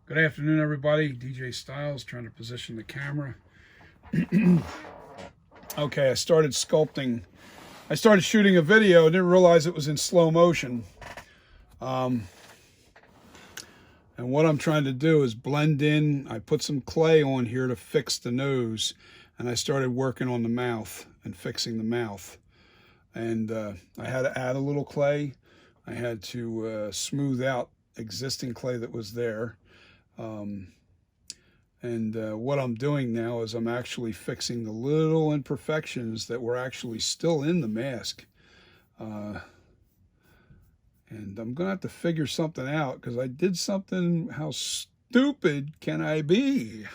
Good afternoon, everybody. DJ Styles trying to position the camera. Okay, I started sculpting. I started shooting a video. I didn't realize it was in slow motion. And what I'm trying to do is blend in. I put some clay on here to fix the nose. And I started working on the mouth and fixing the mouth. And I had to add a little clay. I had to smooth out existing clay that was there. What I'm doing now is I'm actually fixing the little imperfections that were actually still in the mask. And I'm going to have to figure something out because I did something. How stupid can I be?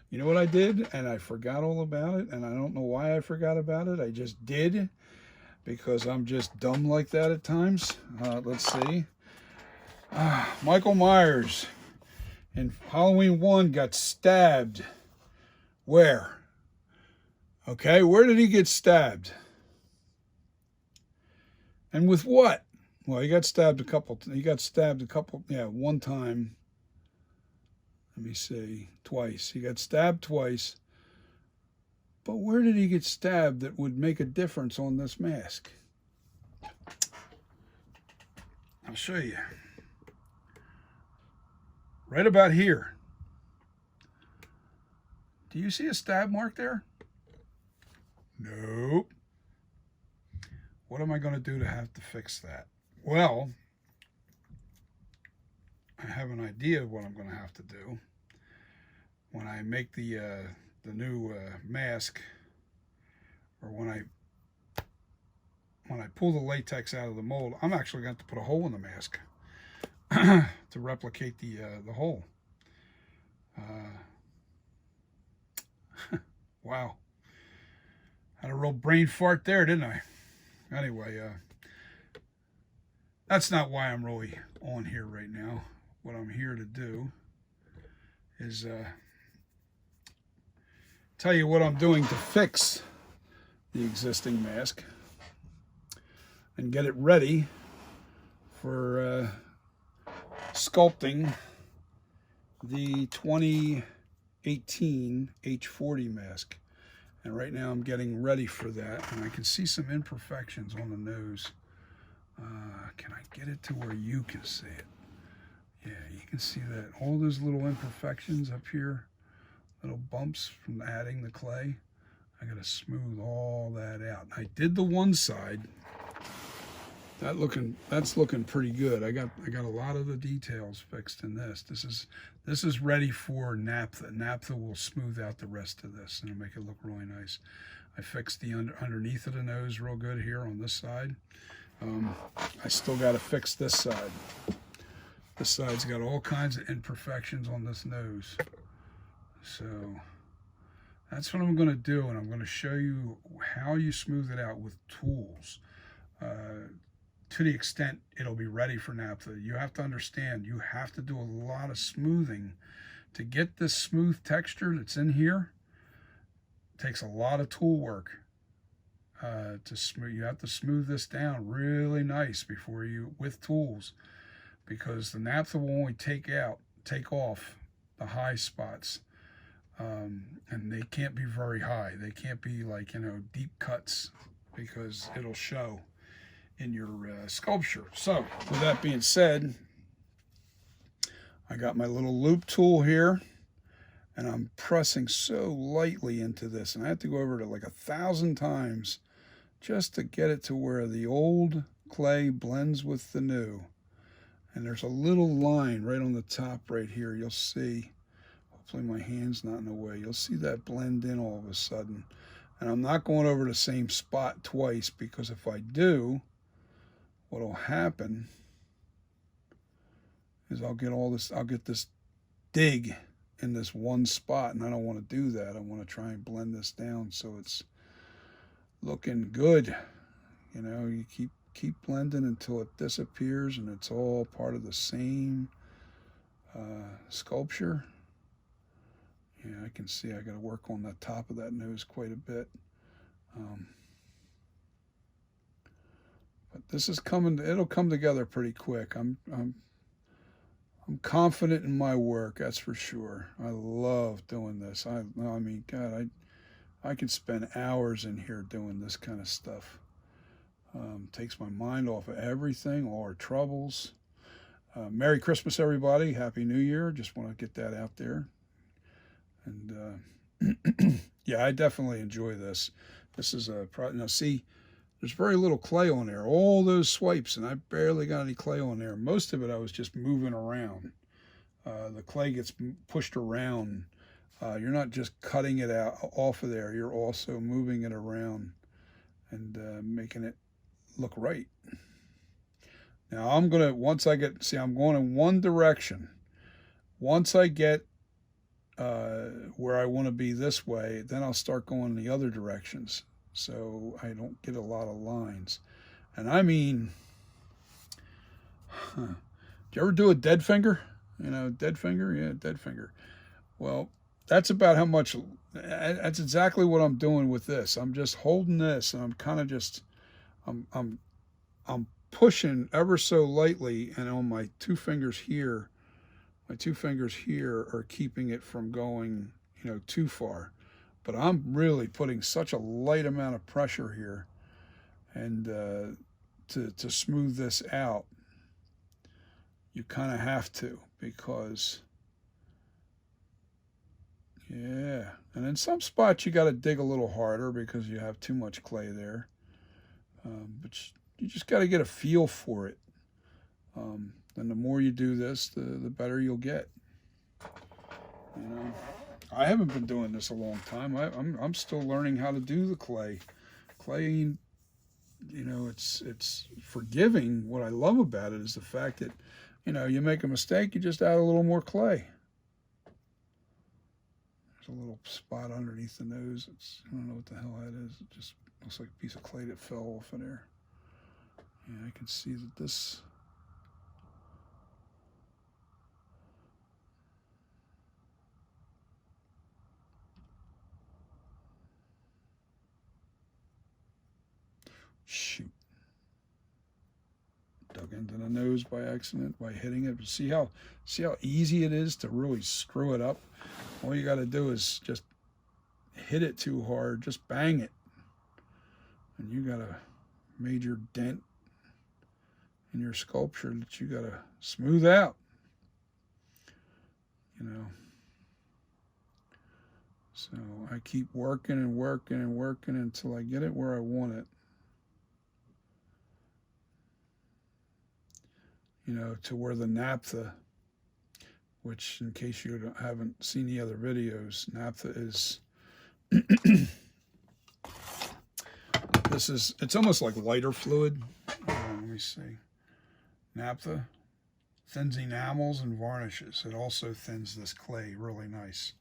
You know what I did? And I forgot all about it. And I don't know why I forgot about it. I just did because I'm just dumb like that at times. Let's see. Michael Myers in Halloween 1 got stabbed. Where? Okay, where did he get stabbed? And with what? Well, he got stabbed a couple, one time. Let me see, twice. He got stabbed twice. But where did he get stabbed that would make a difference on this mask? I'll show you. Right about here. Do you see a stab mark there? Nope. What am I going to do to have to fix that? Well, I have an idea of what I'm going to have to do. When I make the new mask, or when I pull the latex out of the mold, I'm actually going to have to put a hole in the mask to replicate the hole. Wow. Had a real brain fart there, didn't I? Anyway, that's not why I'm really on here right now. What I'm here to do is tell you what I'm doing to fix the existing mask and get it ready for sculpting the 2018 H40 mask. And right now I'm getting ready for that, and I can see some imperfections on the nose. Can I get it to where you can see it? Yeah, you can see that. All those little imperfections up here, little bumps from adding the clay. I gotta smooth all that out. I did the one side. That's looking pretty good. I got a lot of the details fixed in this. This is ready for naphtha. Naphtha will smooth out the rest of this and it'll make it look really nice. I fixed the underneath of the nose real good here on this side. I still got to fix this side. This side's got all kinds of imperfections on this nose. So that's what I'm going to do, and I'm going to show you how you smooth it out with tools. To the extent it'll be ready for naphtha. You have to understand, you have to do a lot of smoothing to get this smooth texture that's in here. It takes a lot of tool work to smooth. You have to smooth this down really nice before you, with tools, because the naphtha will only take off the high spots, and they can't be very high. They can't be like, deep cuts, because it'll show in your sculpture. So with that being said, I got my little loop tool here, and I'm pressing so lightly into this, and I have to go over it like 1,000 times just to get it to where the old clay blends with the new. And there's a little line right on the top right here. You'll see, hopefully my hand's not in the way, you'll see that blend in all of a sudden. And I'm not going over the same spot twice, because if I do, what'll happen is I'll get this dig in this one spot, and I don't want to do that. I want to try and blend this down so it's looking good. You keep blending until it disappears and it's all part of the same sculpture. Yeah, I can see I got to work on the top of that nose quite a bit. But this is coming. It'll come together pretty quick. I'm I'm confident in my work, that's for sure. I love doing this. I mean, God, I could spend hours in here doing this kind of stuff. Takes my mind off of everything, all our troubles. Merry Christmas, everybody. Happy New Year. Just want to get that out there. And yeah, I definitely enjoy this. This is a now see, there's very little clay on there. All those swipes, and I barely got any clay on there. Most of it I was just moving around. The clay gets pushed around. You're not just cutting it out off of there. You're also moving it around and making it look right. Now I'm gonna, once I get, see, I'm going in one direction. Once I get where I want to be this way, then I'll start going in the other directions, so I don't get a lot of lines. And I mean, do you ever do a dead finger? You know, dead finger? Yeah, dead finger. Well, that's about how much, that's exactly what I'm doing with this. I'm just holding this, and I'm kind of just, I'm pushing ever so lightly, and on my two fingers here, my two fingers here are keeping it from going, you know, too far. But I'm really putting such a light amount of pressure here, and to smooth this out, you kind of have to, because yeah, and in some spots you got to dig a little harder because you have too much clay there. But you just got to get a feel for it. And the more you do this, the better you'll get. You know, I haven't been doing this a long time. I'm still learning how to do the clay. Clay, you know, it's forgiving. What I love about it is the fact that, you know, you make a mistake, you just add a little more clay. There's a little spot underneath the nose. I don't know what the hell that is. It just looks like a piece of clay that fell off of there. Yeah, I can see that this, shoot, dug into the nose by accident by hitting it. But see how easy it is to really screw it up. All you got to do is just hit it too hard, just bang it, and you got a major dent in your sculpture that you got to smooth out. You know. So I keep working and working and working until I get it where I want it. You know, to where the naphtha, which in case you haven't seen the other videos, naphtha is, it's almost like lighter fluid. Let me see. Naphtha thins enamels and varnishes. It also thins this clay really nice.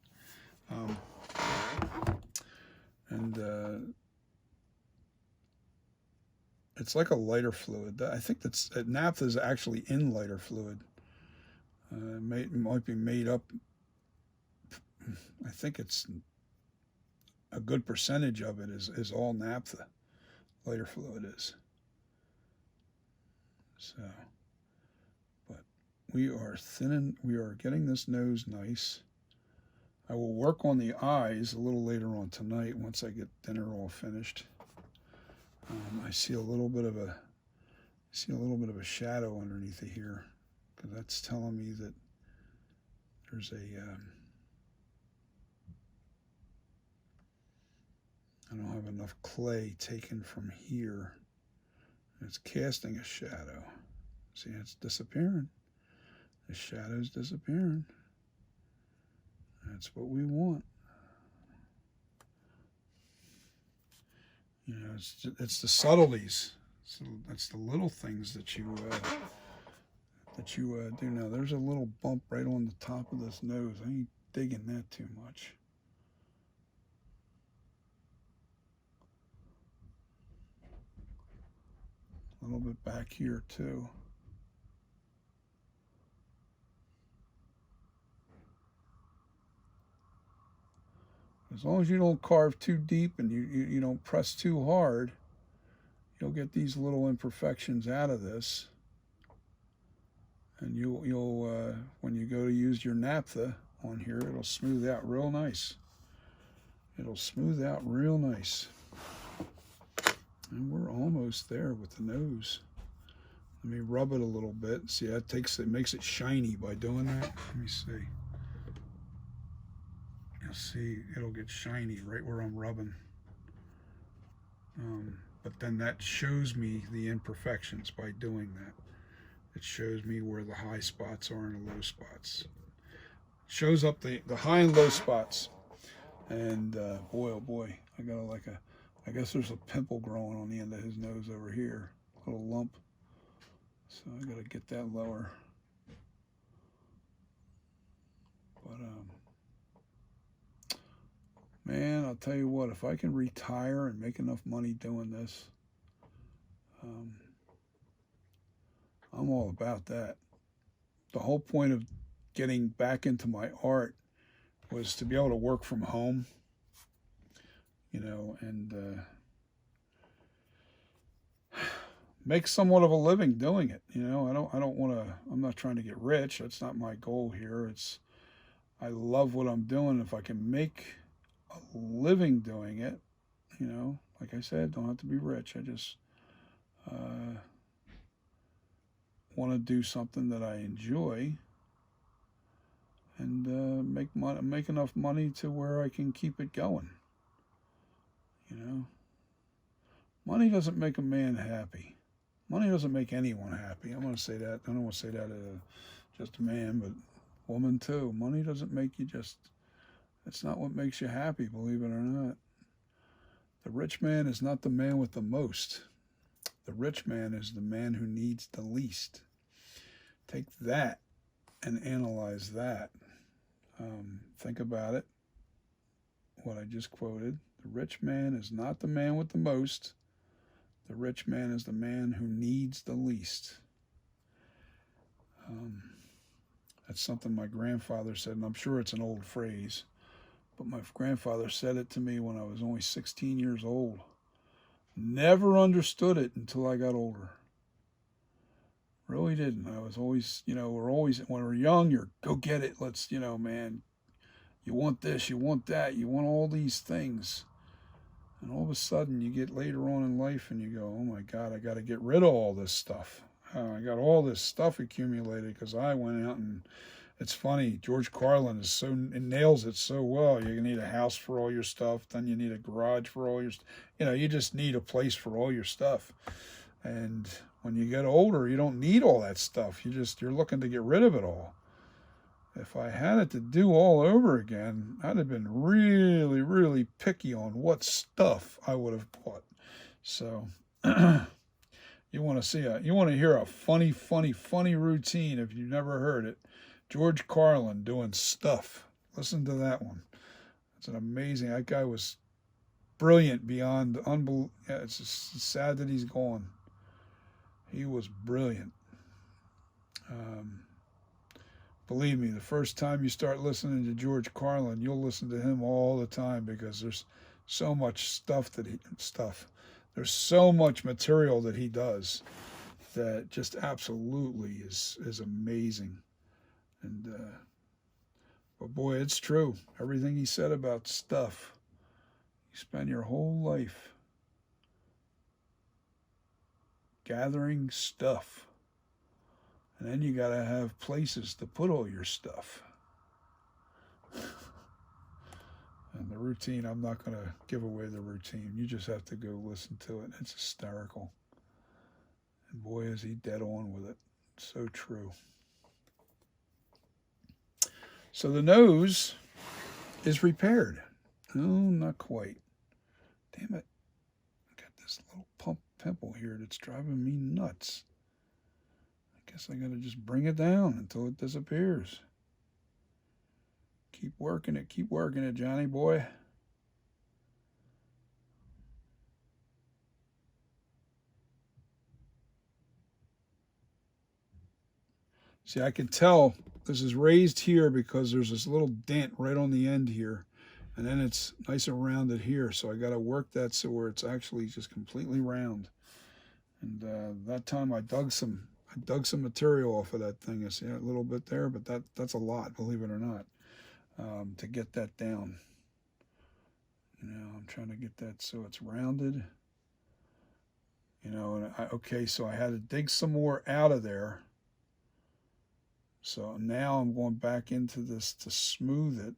It's like a lighter fluid. I think that's naphtha is actually in lighter fluid. It might be made up. I think it's a good percentage of it is all naphtha. Lighter fluid is. So, but we are thinning. We are getting this nose nice. I will work on the eyes a little later on tonight once I get dinner all finished. I see a little bit of a shadow underneath it here, because that's telling me that there's I don't have enough clay taken from here. It's casting a shadow. See, it's disappearing. The shadow's disappearing. That's what we want. You know, it's the subtleties. So that's the little things that you do. Now there's a little bump right on the top of this nose. I ain't digging that too much. A little bit back here too. As long as you don't carve too deep and you don't press too hard, you'll get these little imperfections out of this. And you'll when you go to use your naphtha on here, it'll smooth out real nice. It'll smooth out real nice. And we're almost there with the nose. Let me rub it a little bit. See, it makes it shiny by doing that. Let me see. You'll see it'll get shiny right where I'm rubbing. But then that shows me the imperfections by doing that. It shows me where the high spots are and the low spots. It shows up the high and low spots. And boy, oh boy, I guess there's a pimple growing on the end of his nose over here, a little lump. So I gotta get that lower. But man, I'll tell you what, if I can retire and make enough money doing this, I'm all about that. The whole point of getting back into my art was to be able to work from home, you know, and make somewhat of a living doing it. You know, I don't want to. I'm not trying to get rich. That's not my goal here. I love what I'm doing. If I can make a living doing it, you know, like I said, don't have to be rich. I just want to do something that I enjoy and make enough money to where I can keep it going. You know, money doesn't make a man happy. Money doesn't make anyone happy. I'm going to say that. I don't want to say that just a man, but woman too. Money doesn't make you it's not what makes you happy, believe it or not. The rich man is not the man with the most. The rich man is the man who needs the least. Take that and analyze that. Think about it, what I just quoted. The rich man is not the man with the most. The rich man is the man who needs the least. That's something my grandfather said, and I'm sure it's an old phrase, but my grandfather said it to me when I was only 16 years old. Never understood it until I got older. Really didn't. I was always, you know, when we're young, you're go get it. Let's, you know, man, you want this, you want that, you want all these things. And all of a sudden you get later on in life and you go, oh my God, I got to get rid of all this stuff. I got all this stuff accumulated because I went out and it's funny. George Carlin nails it so well. You need a house for all your stuff. Then you need a garage for all your, you just need a place for all your stuff. And when you get older, you don't need all that stuff. You're looking to get rid of it all. If I had it to do all over again, I'd have been really, really picky on what stuff I would have bought. So you want to hear a funny routine if you've never heard it. George Carlin doing stuff. Listen to that one. It's an amazing. That guy was brilliant beyond unbelievable. Yeah, it's just sad that he's gone. He was brilliant. Believe me, the first time you start listening to George Carlin, you'll listen to him all the time because there's so much there's so much material that he does that just absolutely is amazing. And but boy, it's true. Everything he said about stuff. You spend your whole life gathering stuff. And then you got to have places to put all your stuff. And the routine, I'm not going to give away the routine. You just have to go listen to it. It's hysterical. And boy, is he dead on with it. So true. So the nose is repaired. No, not quite. Damn it. I got this little pimple here that's driving me nuts. I guess I got to just bring it down until it disappears. Keep working it, Johnny boy. See, I can tell this is raised here because there's this little dent right on the end here. And then it's nice and rounded here. So I got to work that so where it's actually just completely round. And that time I dug some I dug some material off of that thing. You see a little bit there, but that's a lot, believe it or not, to get that down. I'm trying to get that so it's rounded. And okay, so I had to dig some more out of there. So now I'm going back into this to smooth it.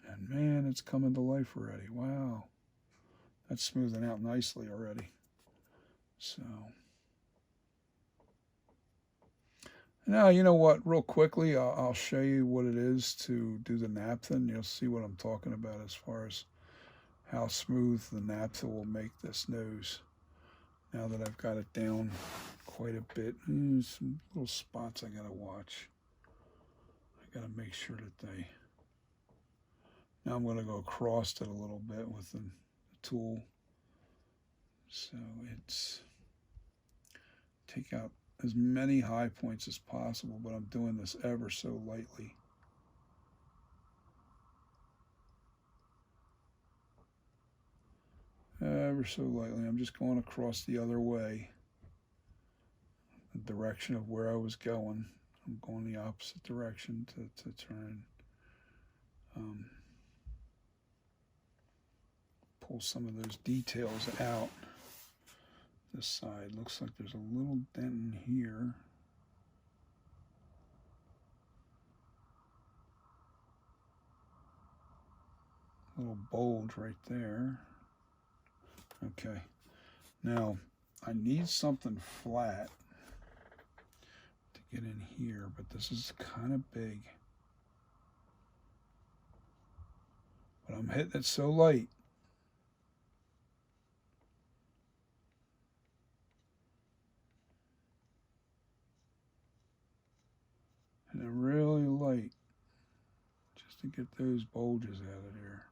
And man, it's coming to life already. Wow. That's smoothing out nicely already. So now, you know what, real quickly, I'll show you what it is to do the naphtha. You'll see what I'm talking about as far as how smooth the naphtha will make this nose. Now that I've got it down quite a bit, some little spots I gotta watch. I gotta make sure that they, now I'm gonna go across it a little bit with the tool. So it's, take out as many high points as possible, but I'm doing this ever so lightly. Ever so lightly. I'm just going across the other way, the direction of where I was going. I'm going the opposite direction to try and pull some of those details out. This side looks like there's a little dent in here. Little bulge right there. Okay, now I need something flat to get in here, but this is kind of big. But I'm hitting it so light. And I'm really light just to get those bulges out of there.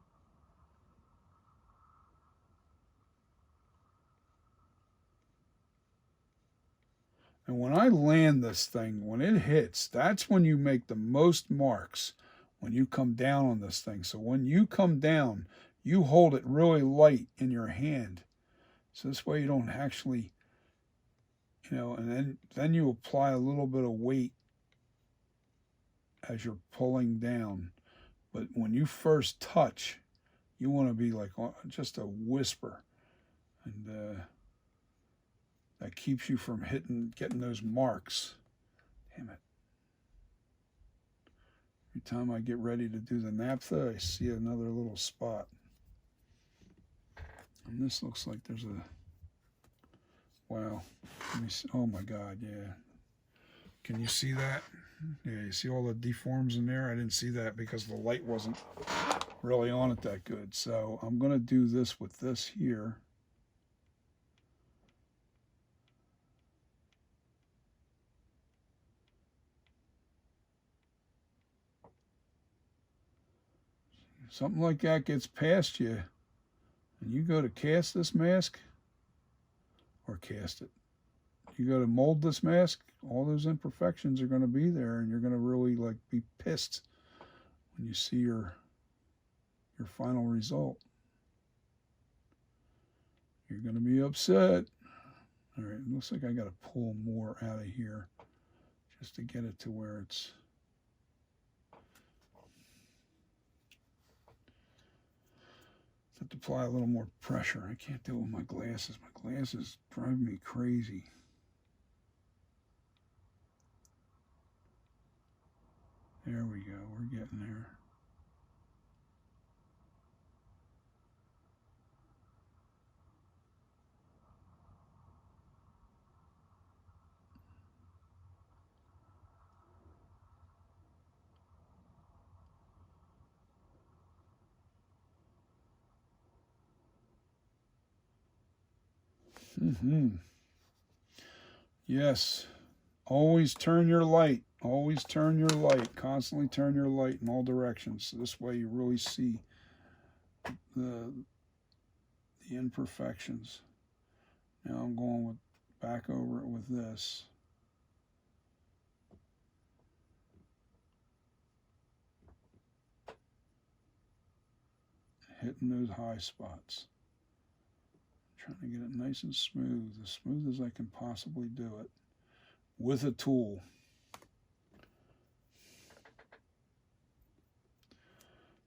And when I land this thing, when it hits, that's when you make the most marks, when you come down on this thing. So when you come down, you hold it really light in your hand. So this way you don't actually, and then you apply a little bit of weight as you're pulling down. But when you first touch, you want to be like just a whisper. And that keeps you from getting those marks. Damn it. Every time I get ready to do the naphtha, I see another little spot. And this looks like there's a, wow. Let me see. Oh my God, yeah. Can you see that? Yeah, you see all the deforms in there? I didn't see that because the light wasn't really on it that good. So I'm going to do this with this here. Something like that gets past you, and you go to cast this mask, or cast it. You go to mold this mask, all those imperfections are going to be there, and you're going to really like be pissed when you see your final result. You're going to be upset. All right, it looks like I got to pull more out of here just to get it to where it's. Have to apply a little more pressure. I can't do it with my glasses. My glasses drive me crazy. There we go. We're getting there. Yes. Always turn your light. Always turn your light. Constantly turn your light in all directions. So this way you really see the imperfections. Now I'm going back over it with this. hitting those high spots. Trying to get it nice and smooth as I can possibly do it with a tool.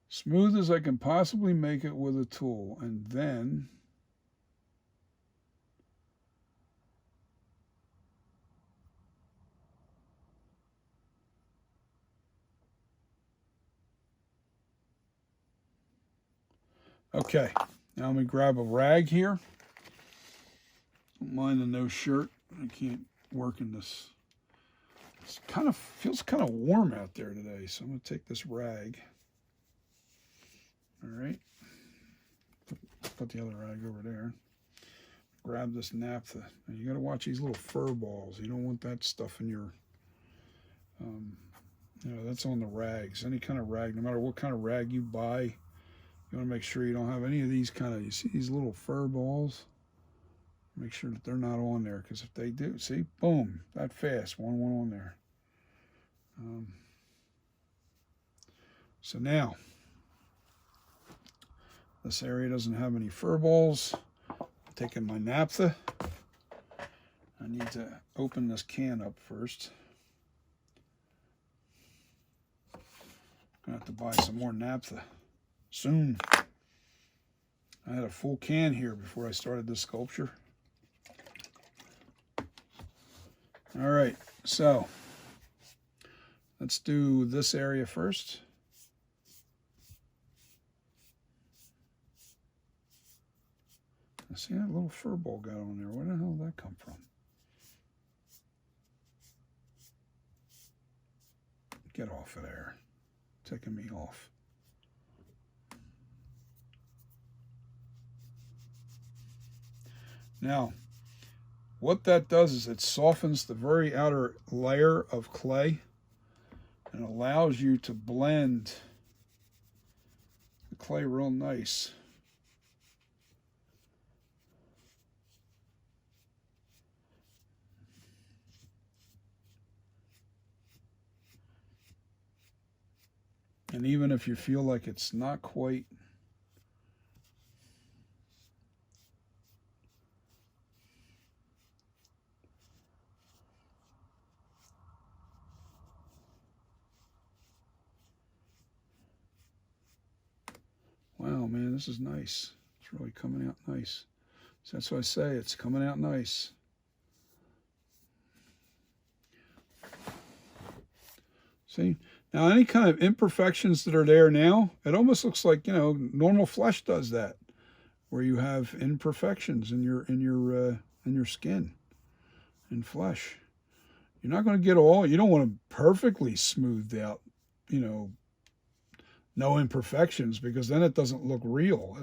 Smooth as I can possibly make it with a tool. And then okay, now let me grab a rag here. Don't mind the no shirt. I can't work in this. It feels kind of warm out there today, so I'm going to take this rag. All right, put the other rag over there. Grab this naphtha. Now you got to watch these little fur balls. You don't want that stuff in your, that's on the rags. Any kind of rag, no matter what kind of rag you buy, you want to make sure you don't have any of these you see these little fur balls? Make sure that they're not on there, because if they do, see, boom, that fast, one on there. So now, this area doesn't have any fur balls. I'm taking my naphtha. I need to open this can up first. I'm gonna have to buy some more naphtha soon. I had a full can here before I started this sculpture. All right, so let's do this area first. See that little fur ball got on there. Where the hell did that come from? Get off of there. Taking me off. Now, what that does is it softens the very outer layer of clay and allows you to blend the clay real nice. And even if you feel like it's not quite wow, man, this is nice. It's really coming out nice. So that's what I say, it's coming out nice. See? Now, any kind of imperfections that are there now, it almost looks like, normal flesh does that, where you have imperfections in your skin and flesh. You're not going to get you don't want to perfectly smoothed out, no imperfections, because then it doesn't look real.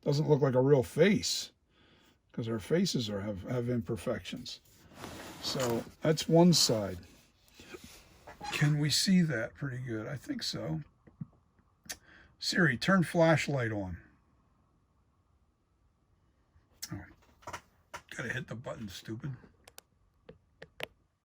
Doesn't look like a real face, because our faces have imperfections. So that's one side. Can we see that pretty good? I think so. Siri, turn flashlight on. Oh, gotta hit the button, stupid.